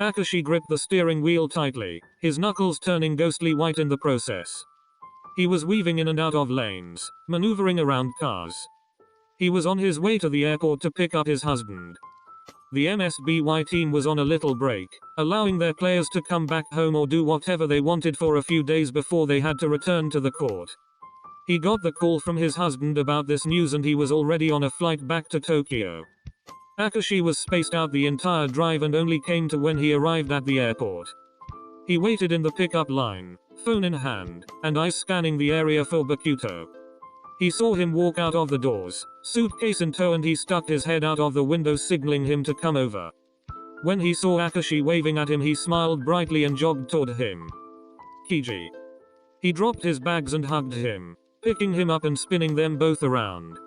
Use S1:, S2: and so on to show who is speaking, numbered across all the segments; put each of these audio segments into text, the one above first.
S1: Akashi gripped the steering wheel tightly, his knuckles turning ghostly white in the process. He was weaving in and out of lanes, maneuvering around cars. He was on his way to the airport to pick up his husband. The MSBY team was on a little break, allowing their players to come back home or do whatever they wanted for a few days before they had to return to the court. He got the call from his husband about this news and he was already on a flight back to Tokyo. Akashi was spaced out the entire drive and only came to when he arrived at the airport. He waited in the pickup line, phone in hand, and eyes scanning the area for Bokuto. He saw him walk out of the doors, suitcase in tow, and he stuck his head out of the window signaling him to come over. When he saw Akashi waving at him, he smiled brightly and jogged toward him. Kiji. He dropped his bags and hugged him, picking him up and spinning them both around.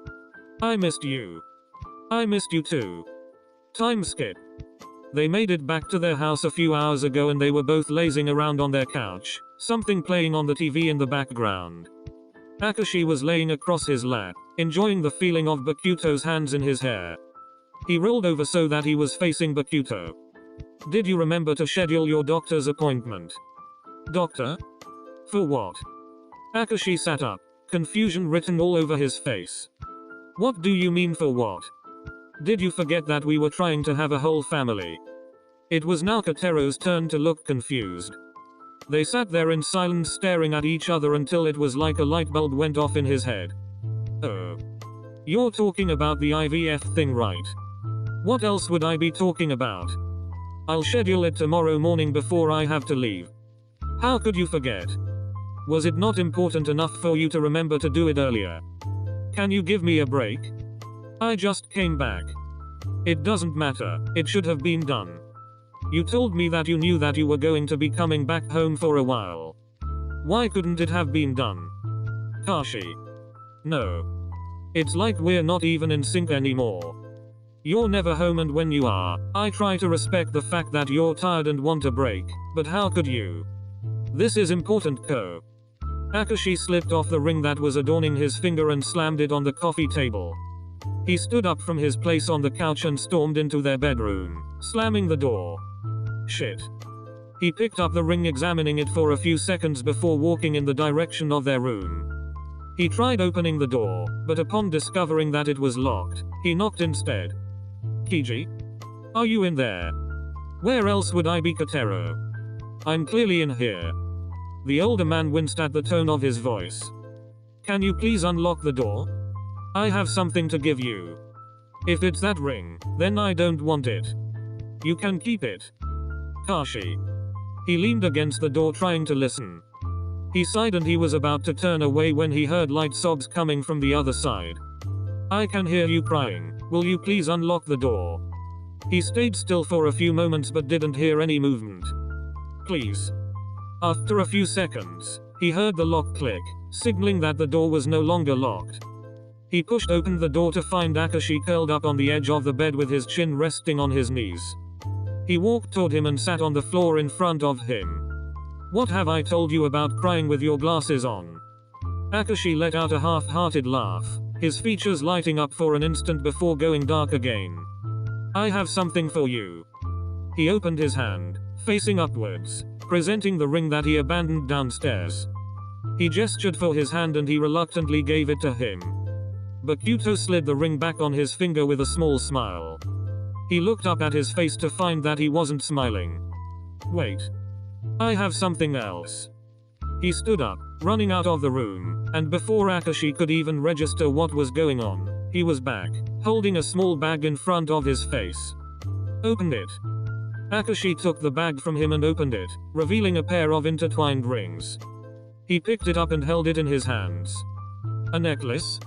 S1: I missed you. I missed you too. Time skip. They made it back to their house a few hours ago and they were both lazing around on their couch, something playing on the TV in the background. Akashi was laying across his lap, enjoying the feeling of Bokuto's hands in his hair. He rolled over so that he was facing Bokuto. Did you remember to schedule your doctor's appointment? Doctor? For what? Akashi sat up, confusion written all over his face. What do you mean for what? Did you forget that we were trying to have a whole family? It was now Kotaro's turn to look confused. They sat there in silence staring at each other until it was like a light bulb went off in his head. Oh. You're talking about the IVF thing, right? What else would I be talking about? I'll schedule it tomorrow morning before I have to leave. How could you forget? Was it not important enough for you to remember to do it earlier? Can you give me a break? I just came back. It doesn't matter, it should have been done. You told me that you knew that you were going to be coming back home for a while. Why couldn't it have been done? Kashi. No. It's like we're not even in sync anymore. You're never home, and when you are, I try to respect the fact that you're tired and want a break, but how could you? This is important, Ko. Akashi slipped off the ring that was adorning his finger and slammed it on the coffee table. He stood up from his place on the couch and stormed into their bedroom, slamming the door. Shit. He picked up the ring, examining it for a few seconds before walking in the direction of their room. He tried opening the door, but upon discovering that it was locked, he knocked instead. Kiji? Are you in there? Where else would I be, Kotaro? I'm clearly in here. The older man winced at the tone of his voice. Can you please unlock the door? I have something to give you. If it's that ring, then I don't want it. You can keep it. Kashi. He leaned against the door trying to listen. He sighed and he was about to turn away when he heard light sobs coming from the other side. I can hear you crying. Will you please unlock the door? He stayed still for a few moments but didn't hear any movement. Please. After a few seconds, he heard the lock click, signaling that the door was no longer locked. He pushed open the door to find Akashi curled up on the edge of the bed with his chin resting on his knees. He walked toward him and sat on the floor in front of him. What have I told you about crying with your glasses on? Akashi let out a half-hearted laugh, his features lighting up for an instant before going dark again. I have something for you. He opened his hand, facing upwards, presenting the ring that he abandoned downstairs. He gestured for his hand and he reluctantly gave it to him. Bokuto slid the ring back on his finger with a small smile. He looked up at his face to find that he wasn't smiling. Wait. I have something else. He stood up, running out of the room, and before Akashi could even register what was going on, he was back, holding a small bag in front of his face. Open it. Akashi took the bag from him and opened it, revealing a pair of intertwined rings. He picked it up and held it in his hands. A necklace?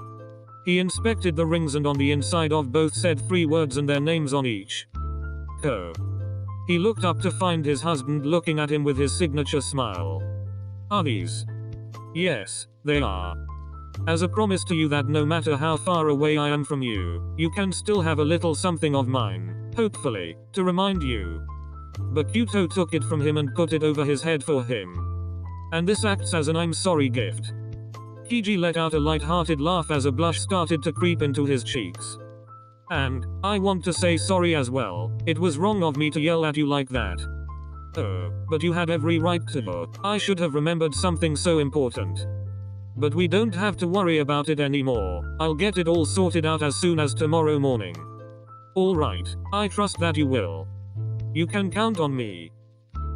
S1: He inspected the rings and on the inside of both said 3 words and their names on each. Ko. He looked up to find his husband looking at him with his signature smile. Are these? Yes, they are. As a promise to you that no matter how far away I am from you, you can still have a little something of mine, hopefully, to remind you. Bokuto took it from him and put it over his head for him. And this acts as an I'm sorry gift. Kiji let out a light-hearted laugh as a blush started to creep into his cheeks. And, I want to say sorry as well, it was wrong of me to yell at you like that. Oh, but you had every right to. I should have remembered something so important. But we don't have to worry about it anymore, I'll get it all sorted out as soon as tomorrow morning. Alright, I trust that you will. You can count on me.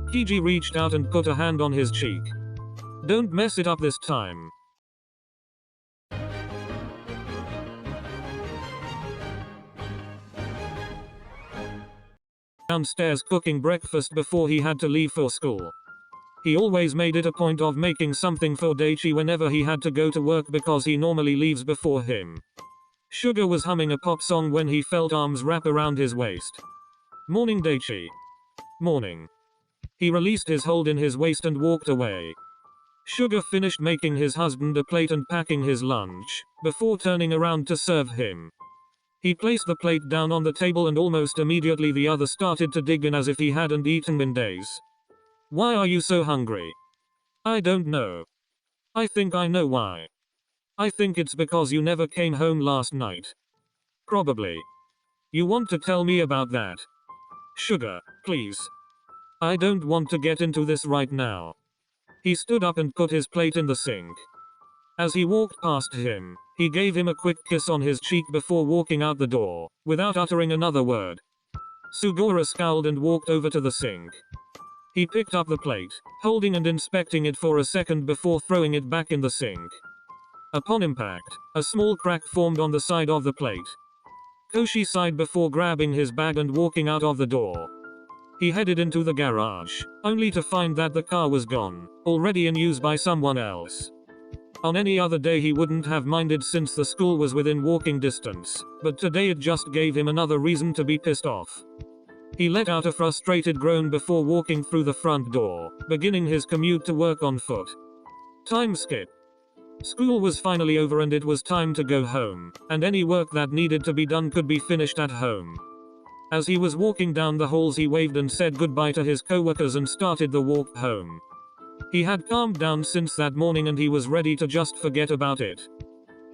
S1: Kiji reached out and put a hand on his cheek. Don't mess it up this time. Downstairs cooking breakfast before he had to leave for school. He always made it a point of making something for Daichi whenever he had to go to work because he normally leaves before him. Sugar was humming a pop song when he felt arms wrap around his waist. Morning Daichi. Morning. He released his hold in his waist and walked away. Sugar finished making his husband a plate and packing his lunch, before turning around to serve him. He placed the plate down on the table and almost immediately the other started to dig in as if he hadn't eaten in days. Why are you so hungry? I don't know. I think I know why. I think it's because you never came home last night. Probably. You want to tell me about that? Sugar, please. I don't want to get into this right now. He stood up and put his plate in the sink. As he walked past him, he gave him a quick kiss on his cheek before walking out the door, without uttering another word. Sugora scowled and walked over to the sink. He picked up the plate, holding and inspecting it for a second before throwing it back in the sink. Upon impact, a small crack formed on the side of the plate. Koshi sighed before grabbing his bag and walking out of the door. He headed into the garage, only to find that the car was gone, already in use by someone else. On any other day he wouldn't have minded since the school was within walking distance, but today it just gave him another reason to be pissed off. He let out a frustrated groan before walking through the front door, beginning his commute to work on foot. Time skip. School was finally over and it was time to go home, and any work that needed to be done could be finished at home. As he was walking down the halls he waved and said goodbye to his coworkers and started the walk home. He had calmed down since that morning and he was ready to just forget about it.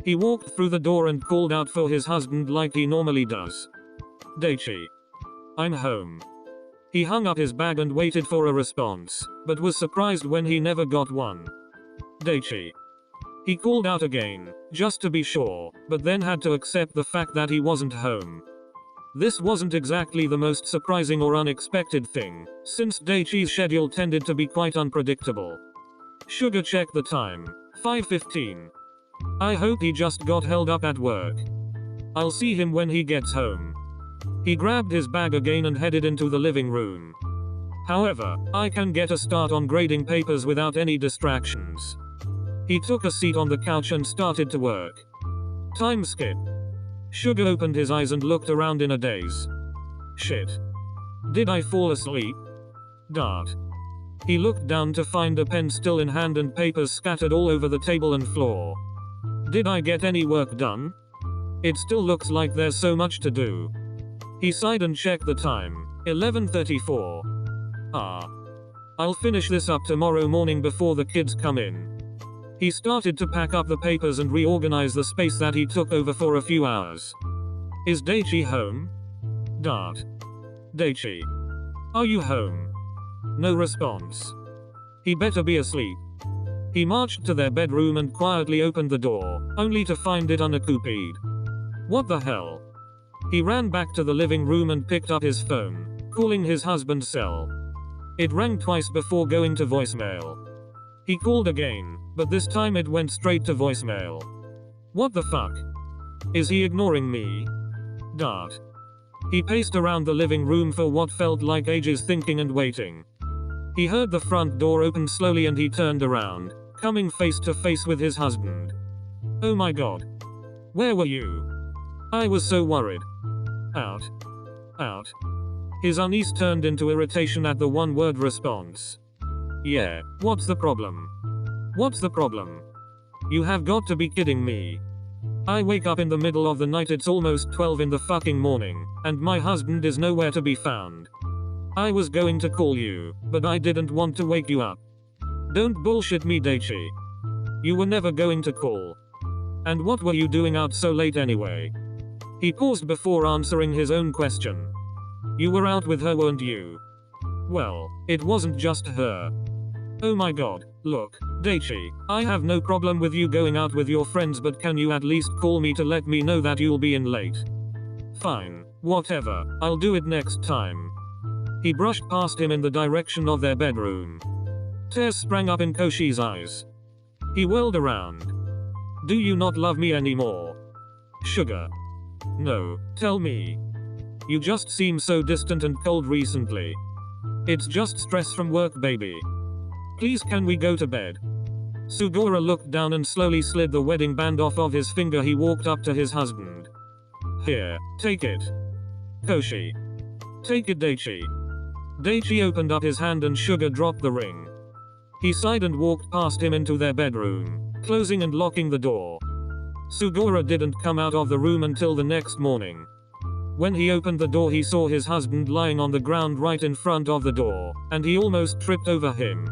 S1: He walked through the door and called out for his husband like he normally does. Daichi. I'm home. He hung up his bag and waited for a response, but was surprised when he never got one. Daichi. He called out again, just to be sure, but then had to accept the fact that he wasn't home. This wasn't exactly the most surprising or unexpected thing, since Daichi's schedule tended to be quite unpredictable. Sugar checked the time. 5:15. I hope he just got held up at work. I'll see him when he gets home. He grabbed his bag again and headed into the living room. However, I can get a start on grading papers without any distractions. He took a seat on the couch and started to work. Time skip. Sugar opened his eyes and looked around in a daze. Shit. Did I fall asleep? Dart. He looked down to find a pen still in hand and papers scattered all over the table and floor. Did I get any work done? It still looks like there's so much to do. He sighed and checked the time. 11:34. I'll finish this up tomorrow morning before the kids come in. He started to pack up the papers and reorganize the space that he took over for a few hours. Is Daichi home? Dart. Daichi. Are you home? No response. He better be asleep. He marched to their bedroom and quietly opened the door, only to find it unoccupied. What the hell? He ran back to the living room and picked up his phone, calling his husband's cell. It rang twice before going to voicemail. He called again, but this time it went straight to voicemail. What the fuck? Is he ignoring me? Dart. He paced around the living room for what felt like ages, thinking and waiting. He heard the front door open slowly and he turned around, coming face to face with his husband. Oh my god. Where were you? I was so worried. Out. His unease turned into irritation at the one-word response. Yeah, what's the problem? What's the problem? You have got to be kidding me. I wake up in the middle of the night, it's almost 12 in the fucking morning, and my husband is nowhere to be found. I was going to call you, but I didn't want to wake you up. Don't bullshit me, Daichi. You were never going to call. And what were you doing out so late anyway? He paused before answering his own question. You were out with her, weren't you? Well, it wasn't just her. Oh my god, look, Daichi, I have no problem with you going out with your friends, but can you at least call me to let me know that you'll be in late? Fine, whatever, I'll do it next time. He brushed past him in the direction of their bedroom. Tears sprang up in Koshi's eyes. He whirled around. Do you not love me anymore? Sugar. No, tell me. You just seem so distant and cold recently. It's just stress from work, baby. Please, can we go to bed? Sugora looked down and slowly slid the wedding band off of his finger. He walked up to his husband. Here, take it. Koshi. Take it, Daichi. Daichi opened up his hand and Sugar dropped the ring. He sighed and walked past him into their bedroom, closing and locking the door. Sugora didn't come out of the room until the next morning. When he opened the door, he saw his husband lying on the ground right in front of the door, and he almost tripped over him.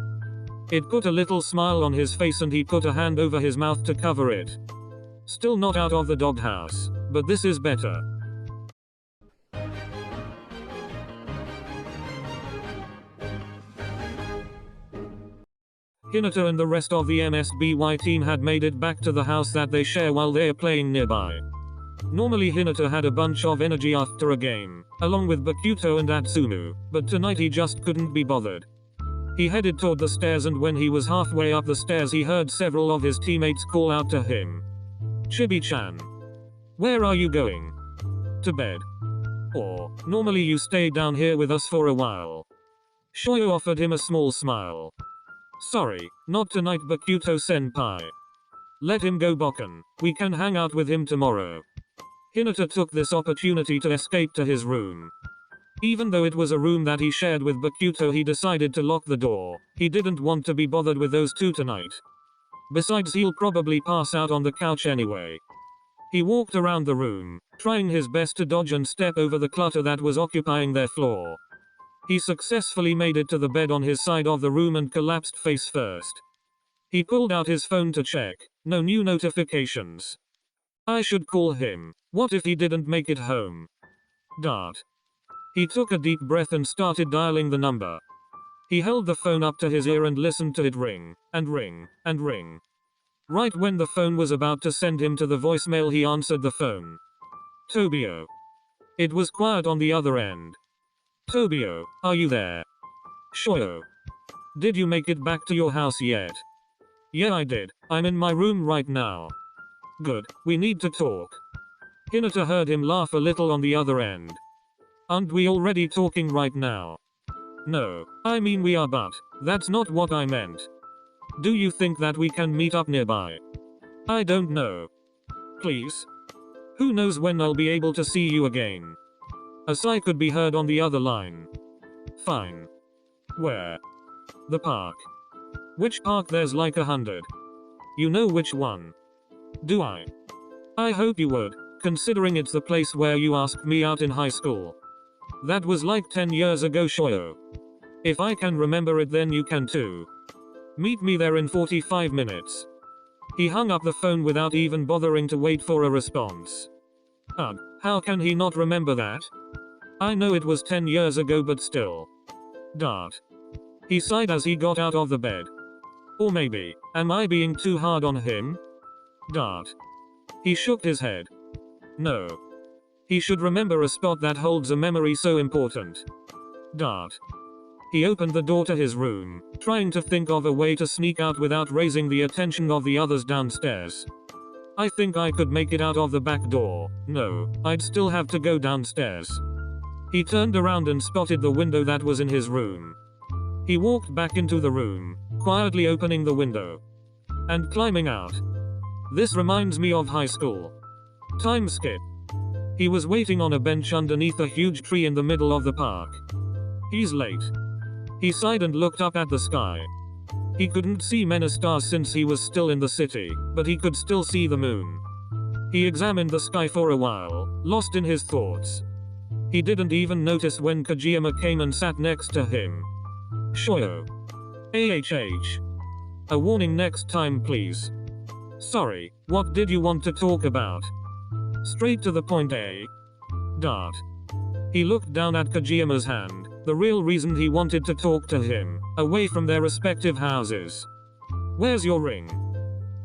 S1: It put a little smile on his face and he put a hand over his mouth to cover it. Still not out of the doghouse, but this is better. Hinata and the rest of the MSBY team had made it back to the house that they share while they're playing nearby. Normally Hinata had a bunch of energy after a game, along with Bakuto and Atsumu, but tonight he just couldn't be bothered. He headed toward the stairs, and when he was halfway up the stairs he heard several of his teammates call out to him. Chibi-chan. Where are you going? To bed. Or, normally you stay down here with us for a while. Shoyo offered him a small smile. Sorry, not tonight, Bakuto-senpai. Let him go, Bokken. We can hang out with him tomorrow. Hinata took this opportunity to escape to his room. Even though it was a room that he shared with Bakuto, he decided to lock the door. He didn't want to be bothered with those two tonight. Besides, he'll probably pass out on the couch anyway. He walked around the room, trying his best to dodge and step over the clutter that was occupying their floor. He successfully made it to the bed on his side of the room and collapsed face first. He pulled out his phone to check. No new notifications. I should call him. What if he didn't make it home? Dart. He took a deep breath and started dialing the number. He held the phone up to his ear and listened to it ring, and ring, and ring. Right when the phone was about to send him to the voicemail, he answered the phone. Tobio. It was quiet on the other end. Tobio, are you there? Shoyo. Did you make it back to your house yet? Yeah, I did. I'm in my room right now. Good, we need to talk. Hinata heard him laugh a little on the other end. Aren't we already talking right now? No, I mean we are, but that's not what I meant. Do you think that we can meet up nearby? I don't know. Please? Who knows when I'll be able to see you again? A sigh could be heard on the other line. Fine. Where? The park. Which park? There's like 100. You know which one? Do I? I hope you would, considering it's the place where you asked me out in high school. That was like 10 years ago, Shoyo. If I can remember it, then you can too. Meet me there in 45 minutes. He hung up the phone without even bothering to wait for a response. Ugh, how can he not remember that? I know it was 10 years ago, but still. Dart. He sighed as he got out of the bed. Or maybe, am I being too hard on him? Dart. He shook his head. No. He should remember a spot that holds a memory so important. Dart. He opened the door to his room, trying to think of a way to sneak out without raising the attention of the others downstairs. I think I could make it out of the back door. No, I'd still have to go downstairs. He turned around and spotted the window that was in his room. He walked back into the room, quietly opening the window and climbing out. This reminds me of high school. Time skip. He was waiting on a bench underneath a huge tree in the middle of the park. He's late. He sighed and looked up at the sky. He couldn't see many stars since he was still in the city, but he could still see the moon. He examined the sky for a while, lost in his thoughts. He didn't even notice when Kojima came and sat next to him. Shoyo. A warning next time please. Sorry, what did you want to talk about? Straight to the point, eh? Dart. He looked down at Kojima's hand, the real reason he wanted to talk to him, away from their respective houses. Where's your ring?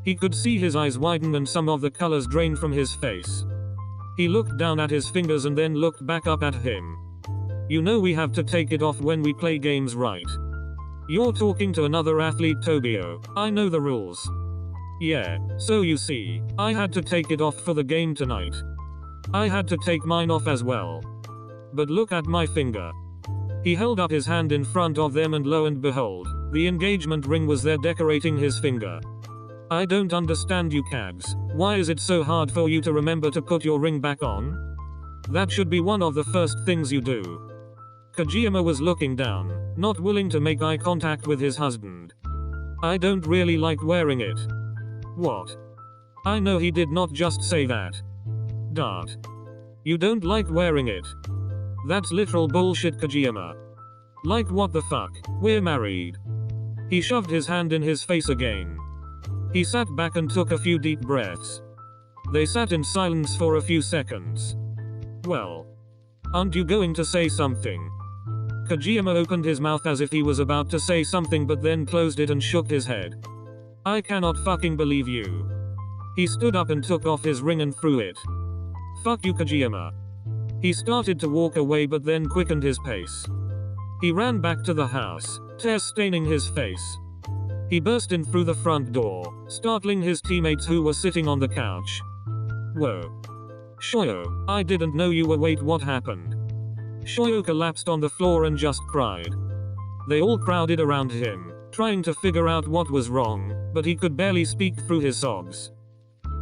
S1: He could see his eyes widen and some of the colors drain from his face. He looked down at his fingers and then looked back up at him. You know we have to take it off when we play games, right? You're talking to another athlete, Tobio. I know the rules. Yeah, so you see, I had to take it off for the game tonight. I had to take mine off as well. But look at my finger. He held up his hand in front of them and lo and behold, the engagement ring was there decorating his finger. I don't understand you cags. Why is it so hard for you to remember to put your ring back on? That should be one of the first things you do. Kojima was looking down, not willing to make eye contact with his husband. I don't really like wearing it. What? I know he did not just say that. Dart. You don't like wearing it? That's literal bullshit, Kojima. Like what the fuck, we're married. He shoved his hand in his face again. He sat back and took a few deep breaths. They sat in silence for a few seconds. Well, aren't you going to say something? Kojima opened his mouth as if he was about to say something but then closed it and shook his head. I cannot fucking believe you. He stood up and took off his ring and threw it. Fuck you, Kojima. He started to walk away but then quickened his pace. He ran back to the house, tears staining his face. He burst in through the front door, startling his teammates who were sitting on the couch. Whoa. Shoyo, I didn't know you were. Wait, what happened? Shoyo collapsed on the floor and just cried. They all crowded around him, trying to figure out what was wrong, but he could barely speak through his sobs.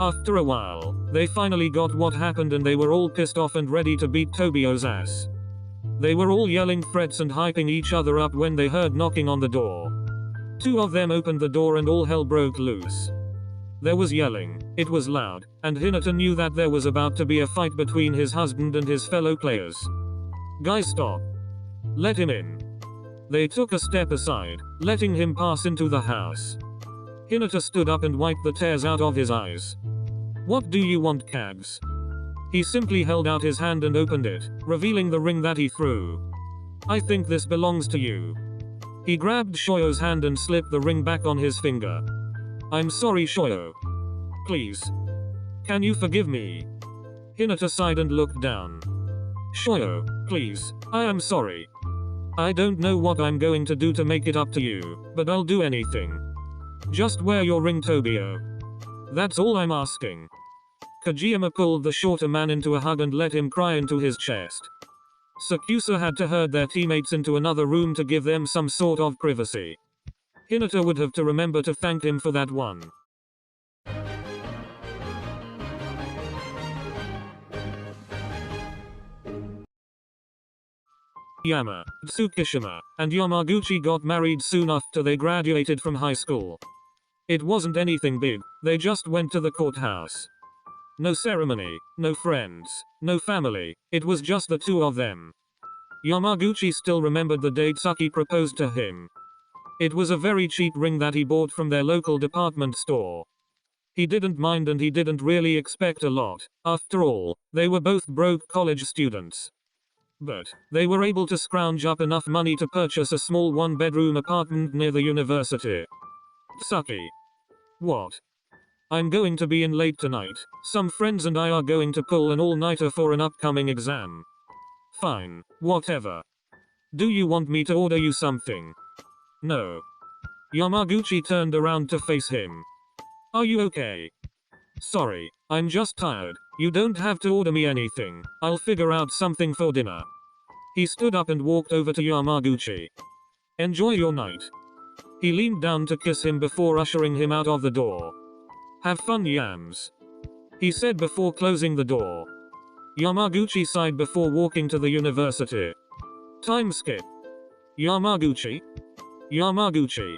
S1: After a while, they finally got what happened and they were all pissed off and ready to beat Tobio's ass. They were all yelling threats and hyping each other up when they heard knocking on the door. Two of them opened the door and all hell broke loose. There was yelling, it was loud, and Hinata knew that there was about to be a fight between his husband and his fellow players. Guys, stop. Let him in. They took a step aside, letting him pass into the house. Hinata stood up and wiped the tears out of his eyes. What do you want, cags? He simply held out his hand and opened it, revealing the ring that he threw. I think this belongs to you. He grabbed Shoyo's hand and slipped the ring back on his finger. I'm sorry, Shoyo. Please. Can you forgive me? Hinata sighed and looked down. Shoyo, please, I am sorry. I don't know what I'm going to do to make it up to you, but I'll do anything. Just wear your ring, Tobio. That's all I'm asking. Kojima pulled the shorter man into a hug and let him cry into his chest. 𝚎𝚘 had to herd their teammates into another room to give them some sort of privacy. Hinata would have to remember to thank him for that one. Yama, Tsukishima, and Yamaguchi got married soon after they graduated from high school. It wasn't anything big, they just went to the courthouse. No ceremony, no friends, no family, it was just the two of them. Yamaguchi still remembered the day Tsuki proposed to him. It was a very cheap ring that he bought from their local department store. He didn't mind and he didn't really expect a lot, after all, they were both broke college students. But they were able to scrounge up enough money to purchase a small one-bedroom apartment near the university. Tsuki. What? I'm going to be in late tonight. Some friends and I are going to pull an all-nighter for an upcoming exam. Fine, whatever. Do you want me to order you something? No. Yamaguchi turned around to face him. Are you okay? Sorry, I'm just tired. You don't have to order me anything. I'll figure out something for dinner. He stood up and walked over to Yamaguchi. Enjoy your night. He leaned down to kiss him before ushering him out of the door. Have fun, Yams. He said before closing the door. Yamaguchi sighed before walking to the university. Time skip. Yamaguchi? Yamaguchi.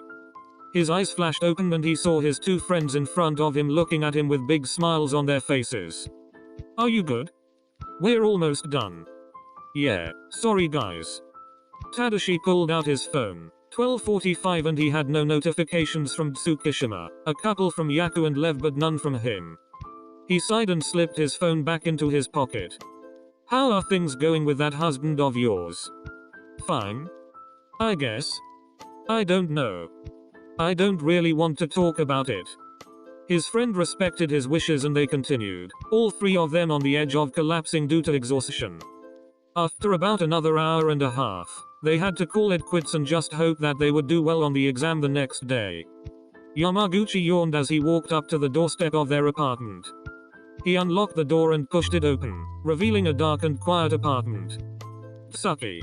S1: His eyes flashed open and he saw his two friends in front of him looking at him with big smiles on their faces. Are you good? We're almost done. Yeah, sorry guys. Tadashi pulled out his phone. 12:45 and he had no notifications from Tsukishima, a couple from Yaku and Lev but none from him. He sighed and slipped his phone back into his pocket. How are things going with that husband of yours? Fine. I guess. I don't know. I don't really want to talk about it. His friend respected his wishes and they continued, all three of them on the edge of collapsing due to exhaustion. After about another hour and a half, they had to call it quits and just hope that they would do well on the exam the next day. Yamaguchi yawned as he walked up to the doorstep of their apartment. He unlocked the door and pushed it open, revealing a dark and quiet apartment. Tsuki.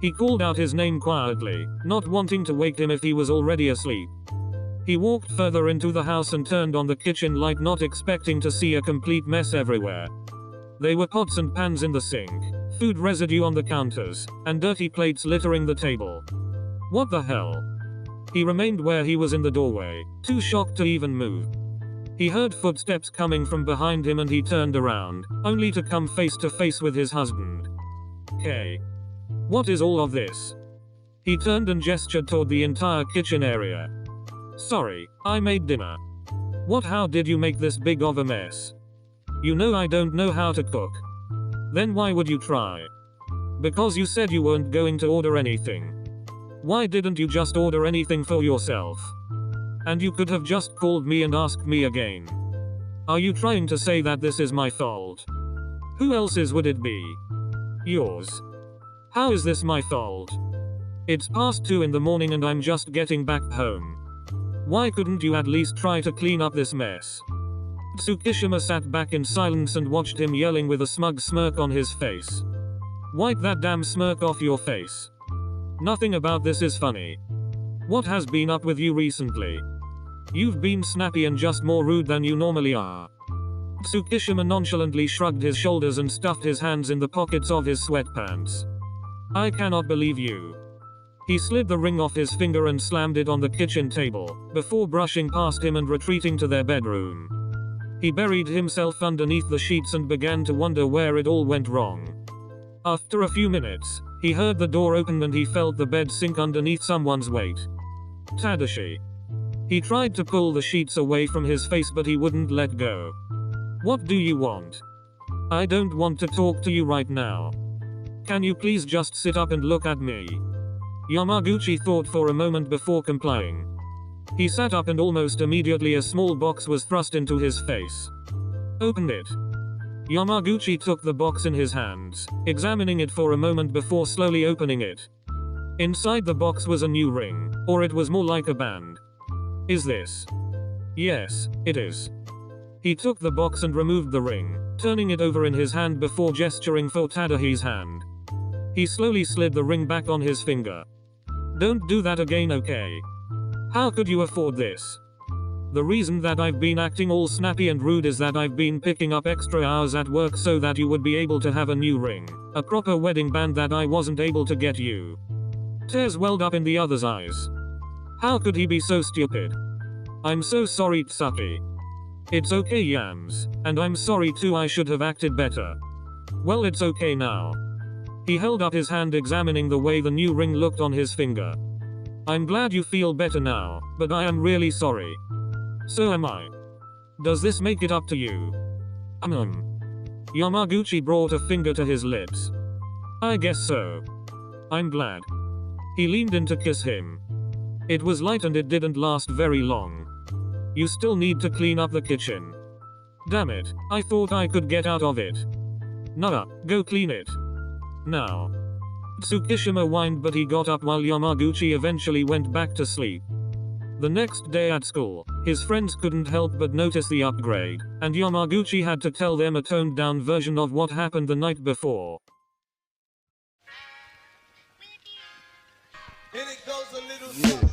S1: He called out his name quietly, not wanting to wake him if he was already asleep. He walked further into the house and turned on the kitchen light, not expecting to see a complete mess everywhere. There were pots and pans in the sink, food residue on the counters, and dirty plates littering the table. What the hell? He remained where he was in the doorway, too shocked to even move. He heard footsteps coming from behind him and he turned around, only to come face to face with his husband. Hey. What is all of this? He turned and gestured toward the entire kitchen area. Sorry, I made dinner. What? How did you make this big of a mess? You know I don't know how to cook. Then why would you try? Because you said you weren't going to order anything. Why didn't you just order anything for yourself? And you could have just called me and asked me again. Are you trying to say that this is my fault? Who else's would it be? Yours. How is this my fault? It's past 2 in the morning and I'm just getting back home. Why couldn't you at least try to clean up this mess? Tsukishima sat back in silence and watched him yelling with a smug smirk on his face. Wipe that damn smirk off your face. Nothing about this is funny. What has been up with you recently? You've been snappy and just more rude than you normally are. Tsukishima nonchalantly shrugged his shoulders and stuffed his hands in the pockets of his sweatpants. I cannot believe you. He slid the ring off his finger and slammed it on the kitchen table, before brushing past him and retreating to their bedroom. He buried himself underneath the sheets and began to wonder where it all went wrong. After a few minutes, he heard the door open and he felt the bed sink underneath someone's weight. Tadashi. He tried to pull the sheets away from his face but he wouldn't let go. What do you want? I don't want to talk to you right now. Can you please just sit up and look at me? Yamaguchi thought for a moment before complying. He sat up and almost immediately a small box was thrust into his face. Open it. Yamaguchi took the box in his hands, examining it for a moment before slowly opening it. Inside the box was a new ring, or it was more like a band. Is this? Yes, it is. He took the box and removed the ring, turning it over in his hand before gesturing for Tadahi's hand. He slowly slid the ring back on his finger. Don't do that again, okay? How could you afford this? The reason that I've been acting all snappy and rude is that I've been picking up extra hours at work so that you would be able to have a new ring, a proper wedding band that I wasn't able to get you. Tears welled up in the other's eyes. How could he be so stupid? I'm so sorry, Tsuki. It's okay, Yams, and I'm sorry too, I should have acted better. Well, it's okay now. He held up his hand, examining the way the new ring looked on his finger. I'm glad you feel better now, but I am really sorry. So am I. Does this make it up to you? Yamaguchi brought a finger to his lips. I guess so. I'm glad. He leaned in to kiss him. It was light and it didn't last very long. You still need to clean up the kitchen. Damn it, I thought I could get out of it. Nah, go clean it. Now. Tsukishima whined but he got up while Yamaguchi eventually went back to sleep. The next day at school, his friends couldn't help but notice the upgrade, and Yamaguchi had to tell them a toned down version of what happened the night before.
S2: And it goes a little